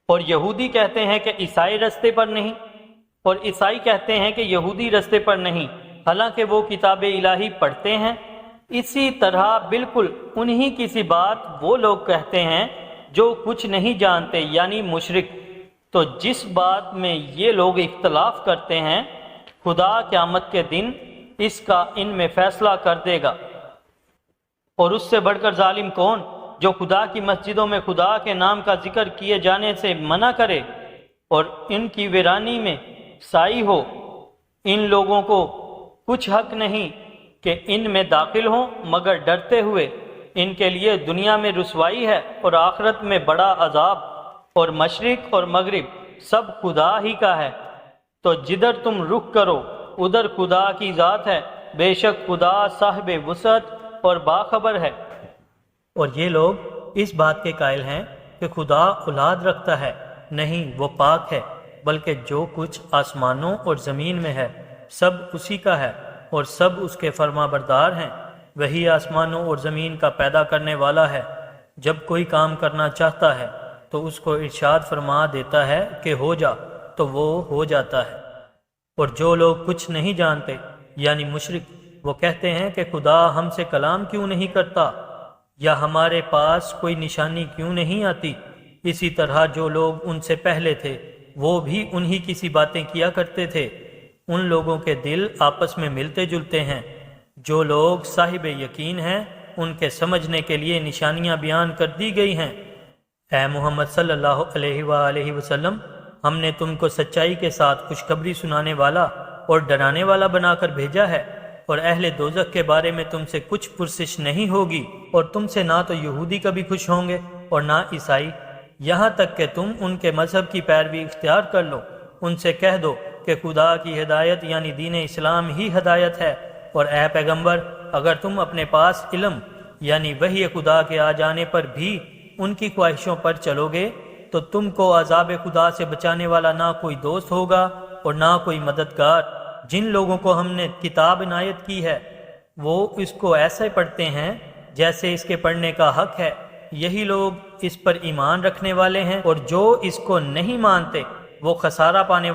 اور یہودی کہتے ہیں کہ عیسائی رستے پر نہیں، اور عیسائی کہتے ہیں کہ یہودی رستے پر نہیں، حالانکہ وہ کتاب الہی پڑھتے ہیں۔ اسی طرح بالکل انہی کی سی بات وہ لوگ کہتے ہیں جو کچھ نہیں جانتے، یعنی مشرک۔ تو جس بات میں یہ لوگ اختلاف کرتے ہیں، خدا قیامت کے دن اس کا ان میں فیصلہ کر دے گا۔ اور اس سے بڑھ کر ظالم کون، جو خدا کی مسجدوں میں خدا کے نام کا ذکر کیے جانے سے منع کرے اور ان کی ویرانی میں سائی ہو۔ ان لوگوں کو کچھ حق نہیں کہ ان میں داخل ہوں مگر ڈرتے ہوئے۔ ان کے لیے دنیا میں رسوائی ہے اور آخرت میں بڑا عذاب۔ اور مشرق اور مغرب سب خدا ہی کا ہے، تو جدھر تم رخ کرو ادھر خدا کی ذات ہے، بے شک خدا صاحب وسعت اور باخبر ہے۔ اور یہ لوگ اس بات کے قائل ہیں کہ خدا اولاد رکھتا ہے، نہیں، وہ پاک ہے، بلکہ جو کچھ آسمانوں اور زمین میں ہے سب اسی کا ہے اور سب اس کے فرما بردار ہیں۔ وہی آسمانوں اور زمین کا پیدا کرنے والا ہے۔ جب کوئی کام کرنا چاہتا ہے تو اس کو ارشاد فرما دیتا ہے کہ ہو جا، تو وہ ہو جاتا ہے۔ اور جو لوگ کچھ نہیں جانتے یعنی مشرک، وہ کہتے ہیں کہ خدا ہم سے کلام کیوں نہیں کرتا، یا ہمارے پاس کوئی نشانی کیوں نہیں آتی۔ اسی طرح جو لوگ ان سے پہلے تھے وہ بھی انہی کی سی باتیں کیا کرتے تھے۔ ان لوگوں کے دل آپس میں ملتے جلتے ہیں۔ جو لوگ صاحب یقین ہیں ان کے سمجھنے کے لیے نشانیاں بیان کر دی گئی ہیں۔ اے محمد صلی اللہ علیہ وآلہ وسلم، ہم نے تم کو سچائی کے ساتھ خوشخبری سنانے والا اور ڈرانے والا بنا کر بھیجا ہے، اور اہل دوزخ کے بارے میں تم سے کچھ پرسش نہیں ہوگی، اور تم سے نہ تو یہودی کبھی خوش ہوں گے اور نہ عیسائی، یہاں تک کہ تم ان کے مذہب کی پیروی اختیار کر لو۔ ان سے کہہ دو کہ خدا کی ہدایت یعنی دین اسلام ہی ہدایت ہے، اور اے پیغمبر، اگر تم اپنے پاس علم یعنی وحی خدا کے آ جانے پر بھی ان کی خواہشوں پر چلو گے تو تم کو عذاب خدا سے بچانے والا نہ کوئی دوست ہوگا اور نہ کوئی مددگار۔ جن لوگوں کو ہم نے کتاب عنایت کی ہے وہ اس کو ایسے پڑھتے ہیں جیسے اس کے پڑھنے کا حق ہے، یہی لوگ اس پر ایمان رکھنے والے ہیں، اور جو اس کو نہیں مانتے وہ خسارہ پانے والے